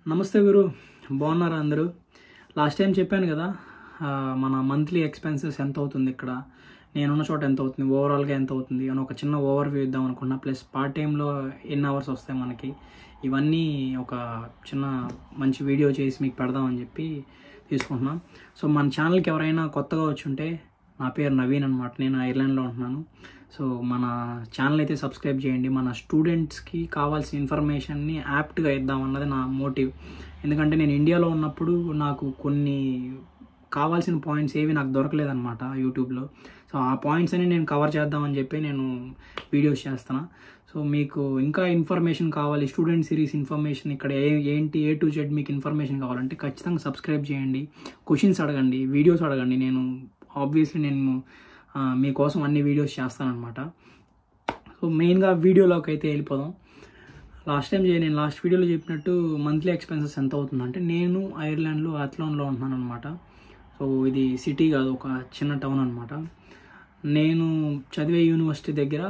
నమస్తే గురు, బాగున్నారా అందరూ? లాస్ట్ టైం చెప్పాను కదా, మన మంత్లీ ఎక్స్పెన్సెస్ ఎంత అవుతుంది, ఇక్కడ నేనున్న చోట ఎంత అవుతుంది, ఓవరాల్గా ఎంత అవుతుంది అని ఒక చిన్న ఓవర్వ్యూ ఇద్దాం అనుకున్నా. ప్లస్ పార్ట్ టైంలో ఎన్ని అవర్స్ వస్తాయి మనకి, ఇవన్నీ ఒక చిన్న మంచి వీడియో చేసి మీకు పెడదామని చెప్పి తీసుకుంటున్నాం. సో మన ఛానల్కి ఎవరైనా కొత్తగా వచ్చి ఉంటే, నా పేరు నవీన్ అనమాట, నేను ఐర్లాండ్లో ఉంటున్నాను. సో మన ఛానల్ అయితే సబ్స్క్రైబ్ చేయండి. మన స్టూడెంట్స్కి కావాల్సిన ఇన్ఫర్మేషన్ని యాప్ట్గా ఇద్దామన్నది నా మోటివ్. ఎందుకంటే నేను ఇండియాలో ఉన్నప్పుడు నాకు కొన్ని కావాల్సిన పాయింట్స్ ఏవి నాకు దొరకలేదన్నమాట యూట్యూబ్లో. సో ఆ పాయింట్స్ అని నేను కవర్ చేద్దామని చెప్పి నేను వీడియోస్ చేస్తాను. సో మీకు ఇంకా ఇన్ఫర్మేషన్ కావాలి, స్టూడెంట్ సిరీస్ ఇన్ఫర్మేషన్, ఇక్కడ ఏంటి A to Z మీకు ఇన్ఫర్మేషన్ కావాలంటే ఖచ్చితంగా సబ్స్క్రైబ్ చేయండి. క్వశ్చన్స్ అడగండి, వీడియోస్ అడగండి. నేను ఆబ్వియస్లీ మీకోసం అన్ని వీడియోస్ చేస్తానన్నమాట. సో మెయిన్గా వీడియోలోకి అయితే వెళ్ళిపోదాం. నేను లాస్ట్ వీడియోలో చెప్పినట్టు మంత్లీ ఎక్స్పెన్సెస్ ఎంత అవుతుందంటే, నేను ఐర్లాండ్లో అథ్లాన్లో ఉంటున్నాను అనమాట. సో ఇది సిటీ కాదు, ఒక చిన్న టౌన్ అనమాట. నేను చదివే యూనివర్సిటీ దగ్గర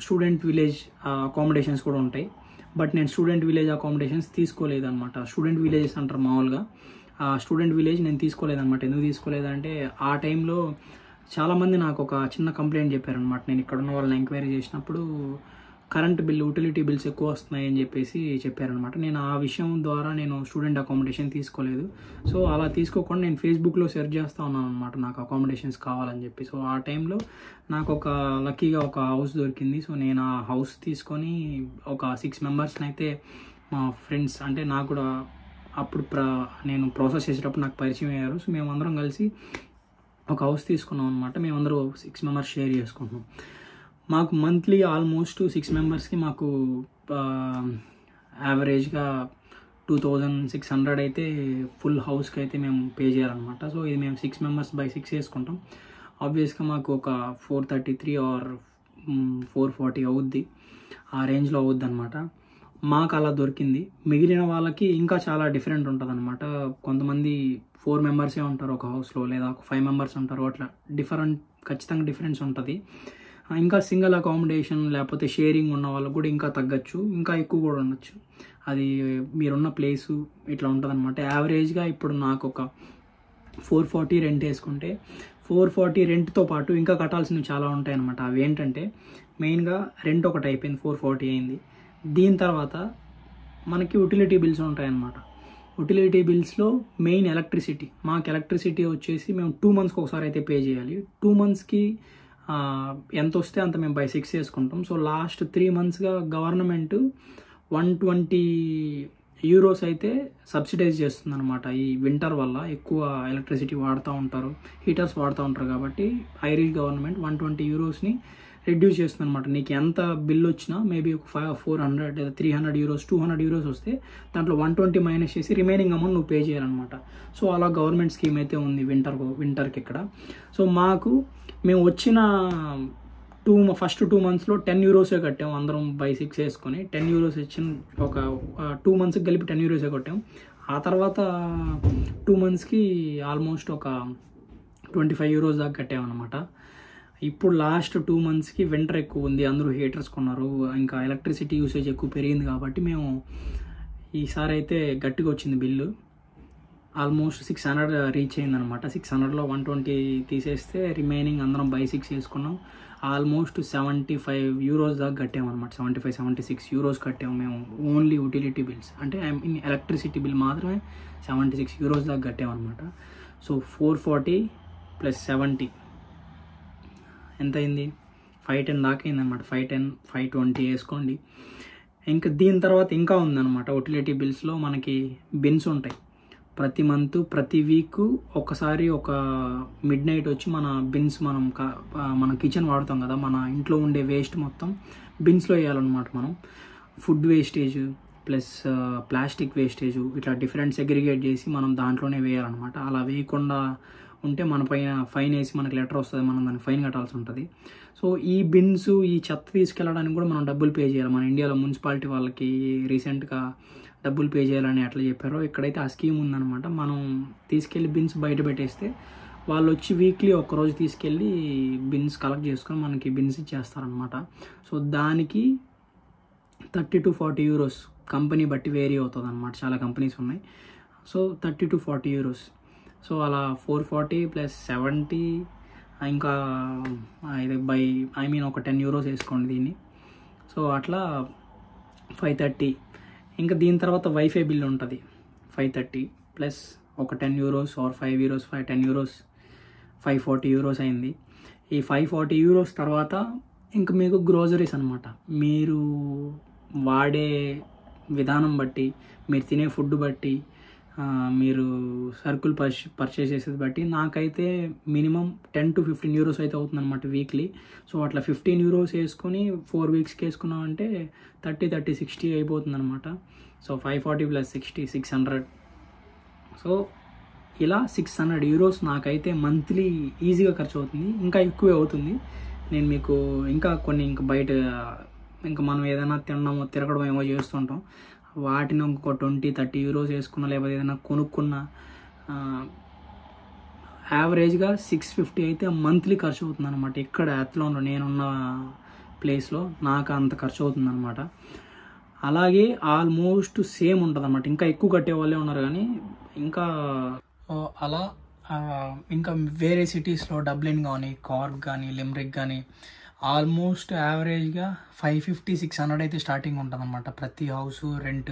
స్టూడెంట్ విలేజ్ అకామిడేషన్స్ కూడా ఉంటాయి. బట్ నేను స్టూడెంట్ విలేజ్ అకామిడేషన్స్ తీసుకోలేదన్నమాట. స్టూడెంట్ విలేజెస్ అంటారు మామూలుగా. స్టూడెంట్ విలేజ్ నేను తీసుకోలేదన్నమాట. ఎందుకు తీసుకోలేదంటే, ఆ టైంలో చాలామంది నాకు ఒక చిన్న కంప్లైంట్ చెప్పారనమాట. నేను ఇక్కడ ఉన్న వాళ్ళని ఎంక్వైరీ చేసినప్పుడు కరెంట్ బిల్, యూటిలిటీ బిల్స్ ఎక్కువ వస్తున్నాయి అని చెప్పేసి చెప్పారనమాట. నేను ఆ విషయం ద్వారా నేను స్టూడెంట్ అకామిడేషన్ తీసుకోలేదు. సో అలా తీసుకోకుండా నేను ఫేస్బుక్లో సెర్చ్ చేస్తూ ఉన్నాను అనమాట, నాకు అకామిడేషన్స్ కావాలని చెప్పి. సో ఆ టైంలో నాకు లక్కీగా ఒక హౌస్ దొరికింది. సో నేను ఆ హౌస్ తీసుకొని ఒక 6 మెంబర్స్ని అయితే మా ఫ్రెండ్స్, అంటే నాకు కూడా అప్పుడు నేను ప్రాసెస్ చేసేటప్పుడు నాకు పరిచయం అయ్యారు. సో మేమందరం కలిసి ఒక హౌస్ తీసుకున్నాం అనమాట. మేమందరూ 6 మెంబర్స్ షేర్ చేసుకుంటున్నాం. మాకు మంత్లీ ఆల్మోస్ట్ 6 మెంబర్స్కి మాకు యావరేజ్గా 2600 అయితే ఫుల్ హౌస్కి అయితే మేము పే చేయాలన్నమాట. సో ఇది మేము 6 మెంబర్స్ బై 6 వేసుకుంటాం. ఆబ్వియస్గా మాకు ఒక 433 ఆర్ 440 అవుద్ది, ఆ రేంజ్లో అవుద్ది అనమాట. మాకు అలా దొరికింది. మిగిలిన వాళ్ళకి ఇంకా చాలా డిఫరెంట్ ఉంటుంది అనమాట. కొంతమంది 4 మెంబర్సే ఉంటారు ఒక హౌస్లో, లేదా ఒక 5 మెంబర్స్ ఉంటారు. అట్లా ఖచ్చితంగా డిఫరెన్స్ ఉంటుంది. ఇంకా సింగిల్ అకామిడేషన్ లేకపోతే షేరింగ్ ఉన్న వాళ్ళకు కూడా ఇంకా తగ్గచ్చు, ఇంకా ఎక్కువ కూడా ఉండొచ్చు. అది మీరున్న ప్లేసు ఇట్లా ఉంటుంది అనమాట. యావరేజ్గా ఇప్పుడు నాకు ఒక 440 రెంట్ వేసుకుంటే, 440 రెంట్తో పాటు ఇంకా కట్టాల్సినవి చాలా ఉంటాయి అనమాట. అవి ఏంటంటే, మెయిన్గా రెంట్ ఒకటి అయిపోయింది, 440 అయింది. దీని తర్వాత మనకి యుటిలిటీ బిల్స్ ఉంటాయన్నమాట. యుటిలిటీ బిల్స్లో మెయిన్ ఎలక్ట్రిసిటీ. మాకు ఎలక్ట్రిసిటీ వచ్చేసి మేము 2 మంత్స్కి ఒకసారి అయితే పే చేయాలి. 2 మంత్స్కి ఎంత వస్తే అంత మేము బై 6 వేసుకుంటాం. సో లాస్ట్ 3 మంత్స్గా గవర్నమెంట్ 120 యూరోస్ అయితే సబ్సిడైజ్ చేస్తుంది అనమాట. ఈ వింటర్ వల్ల ఎక్కువ ఎలక్ట్రిసిటీ వాడుతూ ఉంటారు, హీటర్స్ వాడుతూ ఉంటారు కాబట్టి ఐరిష్ గవర్నమెంట్ 120 యూరోస్ని రెడ్యూస్ చేస్తుంది అనమాట. నీకు ఎంత బిల్ వచ్చినా మేబీ ఒక 400 లేదా 300 యూరోస్, 200 యూరోస్ వస్తే దాంట్లో 120 మైనస్ చేసి రిమైనింగ్ అమౌంట్ నువ్వు పే చేయాలన్నమాట. సో అలా గవర్నమెంట్ స్కీమ్ అయితే ఉంది వింటర్కి ఇక్కడ. సో మేము వచ్చిన ఫస్ట్ 2 మంత్స్లో 10 యూరోసే కట్టాం, అందరం బై 6 వేసుకొని 10 యూరోస్ ఇచ్చిన ఒక 2 మంత్స్కి కలిపి 10 యూరోసే కట్టాం. ఆ తర్వాత 2 మంత్స్కి ఆల్మోస్ట్ ఒక 25 యూరోస్ దాకా కట్టామన్నమాట. ఇప్పుడు లాస్ట్ 2 మంత్స్కి వింటర్ ఎక్కువ ఉంది, అందరూ హీటర్స్ కొన్నారు, ఇంకా ఎలక్ట్రిసిటీ యూసేజ్ ఎక్కువ పెరిగింది కాబట్టి మేము ఈసారి అయితే గట్టిగా వచ్చింది బిల్లు. ఆల్మోస్ట్ 600 రీచ్ అయిందనమాట. 600లో 120 తీసేస్తే రిమైనింగ్ అందరం బై 6 వేసుకున్నాం. ఆల్మోస్ట్ 75 యూరోస్ దాకా కట్టామన్నమాట. 75-76 యూరోస్ కట్టాము మేము ఓన్లీ యూటిలిటీ బిల్స్, అంటే ఎలక్ట్రిసిటీ బిల్ మాత్రమే 76 యూరోస్ దాకా కట్టామన్నమాట. సో 440 + 70 ఎంత అయింది? 510 దాకా అయిందనమాట. 510, 520 వేసుకోండి. ఇంకా దీని తర్వాత ఇంకా ఉందన్నమాట. యూటిలిటీ బిల్స్లో మనకి బిన్స్ ఉంటాయి. ప్రతి మంత్, ప్రతి వీక్ ఒకసారి ఒక మిడ్ నైట్ వచ్చి మన బిన్స్, మన కిచెన్ వాడుతాం కదా, మన ఇంట్లో ఉండే వేస్ట్ మొత్తం బిన్స్లో వేయాలన్నమాట. మనం food wastage plus plastic wastage ఇట్లా డిఫరెంట్ సెగ్రిగేట్ చేసి మనం దాంట్లోనే వేయాలన్నమాట. అలా వేయకుండా ఉంటే మన పైన ఫైన్ వేసి మనకి లెటర్ వస్తుంది, మనం దానికి ఫైన్ కట్టాల్సి ఉంటుంది. సో ఈ బిన్స్, ఈ చెత్త తీసుకెళ్ళడానికి కూడా మనం డబ్బులు పే చేయాలి. మన ఇండియాలో మున్సిపాలిటీ వాళ్ళకి రీసెంట్గా డబ్బులు పే చేయాలని ఎట్లా చెప్పారో ఇక్కడైతే ఆ స్కీమ్ ఉందన్నమాట. మనం తీసుకెళ్ళి బిన్స్ బయట పెట్టేస్తే వాళ్ళు వచ్చి వీక్లీ ఒక్కరోజు తీసుకెళ్ళి బిన్స్ కలెక్ట్ చేసుకొని మనకి బిన్స్ ఇచ్చేస్తారనమాట. సో దానికి 30 to 40 యూరోస్ కంపెనీ బట్టి వేరీ అవుతుంది అనమాట, చాలా కంపెనీస్ ఉన్నాయి. So 30 to 40 euros. సో అలా 440 + 70 ఇంకా ఇది ఒక 10 euros వేసుకోండి దీన్ని. సో అట్లా 530. ఇంకా దీని తర్వాత వైఫై బిల్ ఉంటుంది 530 ప్లస్ ఒక 10 euros or 5 euros, 10 euros, 540 euros అయింది. ఈ 540 euros తర్వాత ఇంకా మీకు గ్రోసరీస్ అనమాట. మీరు వాడే విధానం బట్టి, మీరు తినే ఫుడ్ బట్టి, మీరు సరుకులు పర్చేస్ చేసేది బట్టి నాకైతే మినిమం 10 to 15 euros అయితే అవుతుంది అనమాట వీక్లీ. సో అట్లా 15 euros వేసుకొని 4 weeksకి వేసుకున్నామంటే 30, 60 అయిపోతుంది అనమాట. సో 540 + 60, 600. సో ఇలా 600 euros నాకైతే మంత్లీ ఈజీగా ఖర్చు అవుతుంది. ఇంకా ఎక్కువే అవుతుంది. నేను మీకు ఇంకా బయట ఇంకా మనం ఏదైనా తిరగడం ఏమో చేస్తుంటాం, వాటిని ఇంకొక 20-30 euros వేసుకున్నా, లేకపోతే ఏదైనా కొనుక్కున్నా యావరేజ్గా 650 అయితే మంత్లీ ఖర్చు అవుతుంది అనమాట. ఇక్కడ అథ్లాన్లో నేనున్న ప్లేస్లో నాకు అంత ఖర్చు అవుతుంది అనమాట. అలాగే ఆల్మోస్ట్ సేమ్ ఉంటుంది అనమాట. ఇంకా ఎక్కువ కట్టే వాళ్ళే ఉన్నారు కానీ ఇంకా అలా ఇంకా వేరే సిటీస్లో డబ్లిన్ కానీ, కార్క్ కానీ, లిమ్రిక్ కానీ ఆల్మోస్ట్ యావరేజ్గా 550-600 అయితే స్టార్టింగ్ ఉంటుంది అనమాట ప్రతి హౌస్ రెంట్.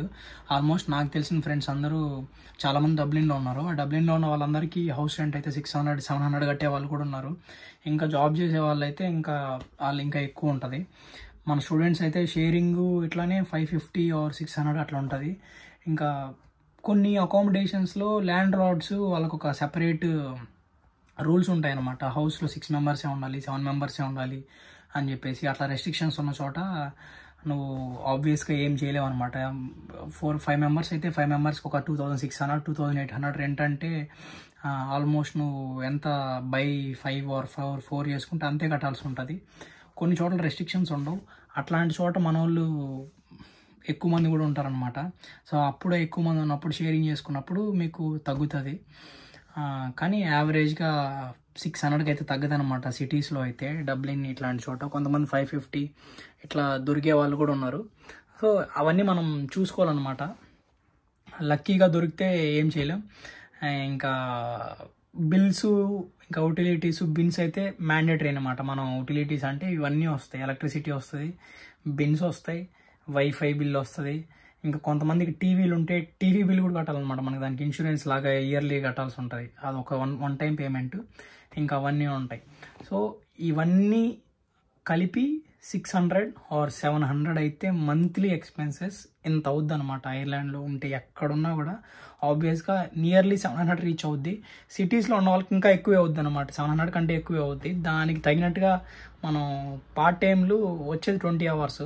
ఆల్మోస్ట్ నాకు తెలిసిన ఫ్రెండ్స్ అందరూ చాలామంది డబ్లిన్లో ఉన్నారు. ఆ డబ్లిన్లో ఉన్న వాళ్ళందరికీ హౌస్ రెంట్ అయితే 600-700 కట్టే వాళ్ళు కూడా ఉన్నారు. ఇంకా జాబ్ చేసే వాళ్ళు అయితే వాళ్ళు ఇంకా ఎక్కువ ఉంటుంది. మన స్టూడెంట్స్ అయితే షేరింగ్ ఇట్లానే 550 or 600 అట్లా ఉంటుంది. ఇంకా కొన్ని అకామిడేషన్స్లో ల్యాండ్ లార్డ్స్ వాళ్ళకు ఒక సెపరేట్ రూల్స్ ఉంటాయన్నమాట. హౌస్లో 6 మెంబర్సే ఉండాలి, 7 మెంబర్సే ఉండాలి అని చెప్పేసి. అట్లా రెస్ట్రిక్షన్స్ ఉన్న చోట నువ్వు ఆబ్వియస్గా ఏం చేయలేవు అనమాట. 4-5 మెంబర్స్ అయితే 5 మెంబర్స్కి ఒక 2600, 2800 రెంట్ అంటే ఆల్మోస్ట్ నువ్వు ఎంత బై 5 or 4 చేసుకుంటే అంతే కట్టాల్సి ఉంటుంది. కొన్ని చోట్ల రెస్ట్రిక్షన్స్ ఉండవు. అట్లాంటి చోట మన వాళ్ళు ఎక్కువ మంది కూడా ఉంటారనమాట. సో అప్పుడు ఎక్కువ మంది ఉన్నప్పుడు షేరింగ్ చేసుకున్నప్పుడు మీకు తగ్గుతుంది. కానీ యావరేజ్గా 600కి అయితే తగ్గదనమాట సిటీస్లో అయితే. డబ్లిన్ ఇట్లాంటి చోట కొంతమంది 550 ఇట్లా దొరికే వాళ్ళు కూడా ఉన్నారు. సో అవన్నీ మనం చూసుకోవాలన్నమాట. లక్కీగా దొరికితే ఏం చేయలేం. ఇంకా బిల్స్, ఇంకా యూటిలిటీస్, బిన్స్ అయితే మ్యాండేటరీ అనమాట. మనం యూటిలిటీస్ అంటే ఇవన్నీ వస్తాయి, ఎలక్ట్రిసిటీ వస్తుంది, బిన్స్ వస్తాయి, వైఫై బిల్ వస్తుంది. ఇంకా కొంతమందికి టీవీలు ఉంటే టీవీ బిల్ కూడా కట్టాలన్నమాట. మనకి దానికి ఇన్సూరెన్స్ లాగా ఇయర్లీ కట్టాల్సి ఉంటుంది. అది ఒక వన్ టైం పేమెంట్. ఇంకా అవన్నీ ఉంటాయి. సో ఇవన్నీ కలిపి 600 or 700 అయితే మంత్లీ ఎక్స్పెన్సెస్ ఎంత అవుద్ది అనమాట. ఐర్లాండ్లో ఉంటే ఎక్కడున్నా కూడా ఆబ్వియస్గా నియర్లీ 700 రీచ్ అవుద్ది. సిటీస్లో ఉన్న వాళ్ళకి ఇంకా ఎక్కువే అవుద్ది అనమాట. 700 కంటే ఎక్కువే అవుద్ది. దానికి తగినట్టుగా మనం పార్ట్ టైంలు వచ్చేది 20 hours.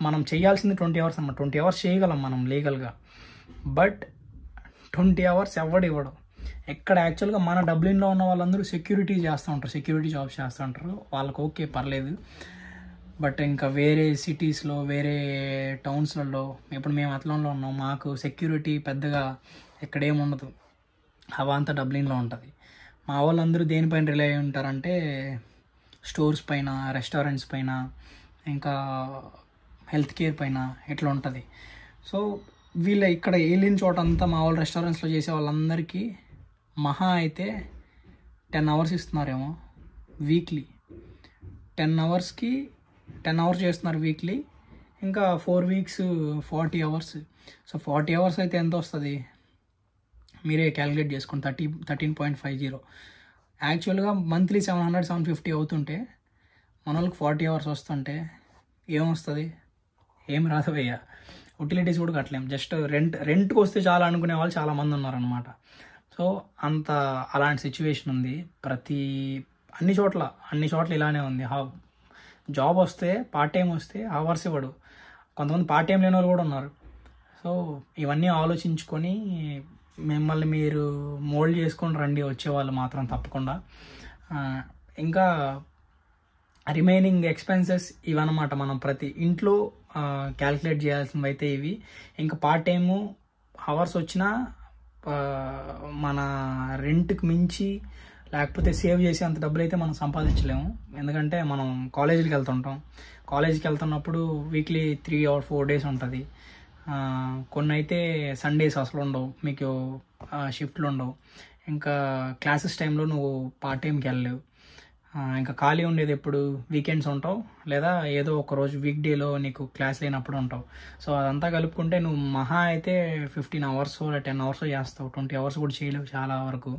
మనం చేయాల్సింది 20 hours అన్నమాట. 20 hours చేయగలం మనం లీగల్గా. బట్ 20 hours ఎవడు ఇవ్వడు. ఎక్కడ యాక్చువల్గా మన డబ్లిన్లో ఉన్న వాళ్ళందరూ సెక్యూరిటీ చేస్తూ ఉంటారు, సెక్యూరిటీ జాబ్స్ చేస్తూ ఉంటారు. వాళ్ళకి ఓకే పర్లేదు. బట్ ఇంకా వేరే సిటీస్లో, వేరే టౌన్స్లలో, ఇప్పుడు మేము అథ్లాన్లో ఉన్నాం, మాకు సెక్యూరిటీ పెద్దగా ఎక్కడేముండదు. అవంతా డబ్లిన్లో ఉంటుంది. మా వాళ్ళందరూ దేనిపైన రిలై అయి ఉంటారంటే స్టోర్స్ పైన, రెస్టారెంట్స్ పైన, ఇంకా హెల్త్ కేర్ పైన ఇట్లా ఉంటుంది. సో వీళ్ళ ఇక్కడ వెళ్ళిన చోట అంతా మా వాళ్ళు రెస్టారెంట్స్లో చేసే వాళ్ళందరికీ మహా అయితే 10 hours ఇస్తున్నారేమో వీక్లీ. 10 hours చేస్తున్నారు వీక్లీ. ఇంకా 4 weeks 40 hours. సో 40 hours అయితే ఎంత వస్తుంది మీరే క్యాలిక్యులేట్ చేసుకోండి. 13.50. యాక్చువల్గా మంత్లీ 700-750 అవుతుంటే మన వాళ్ళకి 40 hours వస్తుంటే ఏమొస్తుంది? ఏం రాదు భయ్యా. యూటిలిటీస్ కూడా కట్టలేం. జస్ట్ రెంట్కి వస్తే చాలా అనుకునే వాళ్ళు చాలామంది ఉన్నారనమాట. సో అలాంటి సిచ్యువేషన్ ఉంది. అన్ని చోట్ల ఇలానే ఉంది. జాబ్ వస్తే, పార్ట్ టైం వస్తే అవర్స్ ఇవ్వడు. కొంతమంది పార్ట్ టైం లేని వాళ్ళు కూడా ఉన్నారు. సో ఇవన్నీ ఆలోచించుకొని మిమ్మల్ని మీరు మోల్డ్ చేసుకొని రండి వచ్చేవాళ్ళు మాత్రం తప్పకుండా. ఇంకా రిమైనింగ్ ఎక్స్పెన్సెస్ ఇవన్నమాట. మనం ప్రతి ఇంట్లో క్యాల్కులేట్ చేయాల్సినవి అయితే ఇవి. ఇంకా పార్ట్ టైము అవర్స్ వచ్చినా మన రెంట్కి మించి లేకపోతే సేవ్ చేసే అంత డబ్బులు అయితే మనం సంపాదించలేము. ఎందుకంటే మనం కాలేజీకి వెళ్తుంటాం. కాలేజీకి వెళ్తున్నప్పుడు వీక్లీ 3 or 4 days ఉంటుంది. కొన్ని అయితే సండేస్ అసలు ఉండవు, మీకు షిఫ్ట్లు ఉండవు, ఇంకా క్లాసెస్ టైంలో నువ్వు పార్ట్ టైంకి వెళ్ళలేవు. ఇంకా ఖాళీ ఉండేది ఎప్పుడు వీకెండ్స్ ఉంటావు, లేదా ఏదో ఒక రోజు వీక్ డేలో నీకు క్లాస్ లేనప్పుడు ఉంటావు. సో అదంతా కలుపుకుంటే నువ్వు మహా అయితే 15 అవర్స్ 10 అవర్స్ చేస్తావు, 20 అవర్స్ కూడా చేయలేవు చాలా వరకు.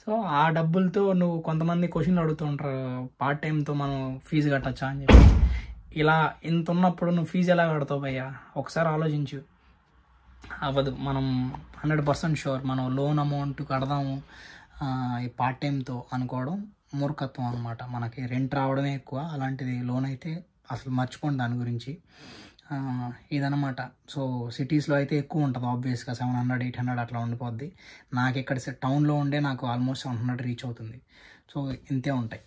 సో ఆ డబ్బులతో నువ్వు, కొంతమంది క్వశ్చన్లు అడుగుతూ ఉంటారు, పార్ట్ టైంతో మనం ఫీజు కట్టచ్చా అని చెప్పి. ఇలా ఇంత ఉన్నప్పుడు నువ్వు ఫీజు ఎలా కడతావు భయ్యా? ఒకసారి ఆలోచించు. అవ్వదు. మనం 100% షూర్ మనం లోన్ అమౌంట్ కడదాము ఈ పార్ట్ టైంతో అనుకోవడం మూర్ఖత్వం అనమాట. మనకి రెంట్ రావడమే ఎక్కువ, అలాంటిది లోన్ అయితే అసలు మర్చిపోండి దాని గురించి. ఇదనమాట. సో సిటీస్లో అయితే ఎక్కువ ఉంటుంది ఆబ్వియస్గా, 700 800 అట్లా ఉండిపోద్ది. నాకు ఇక్కడ టౌన్లో ఉండే నాకు ఆల్మోస్ట్ 700 రీచ్ అవుతుంది. సో ఇంతే ఉంటాయి.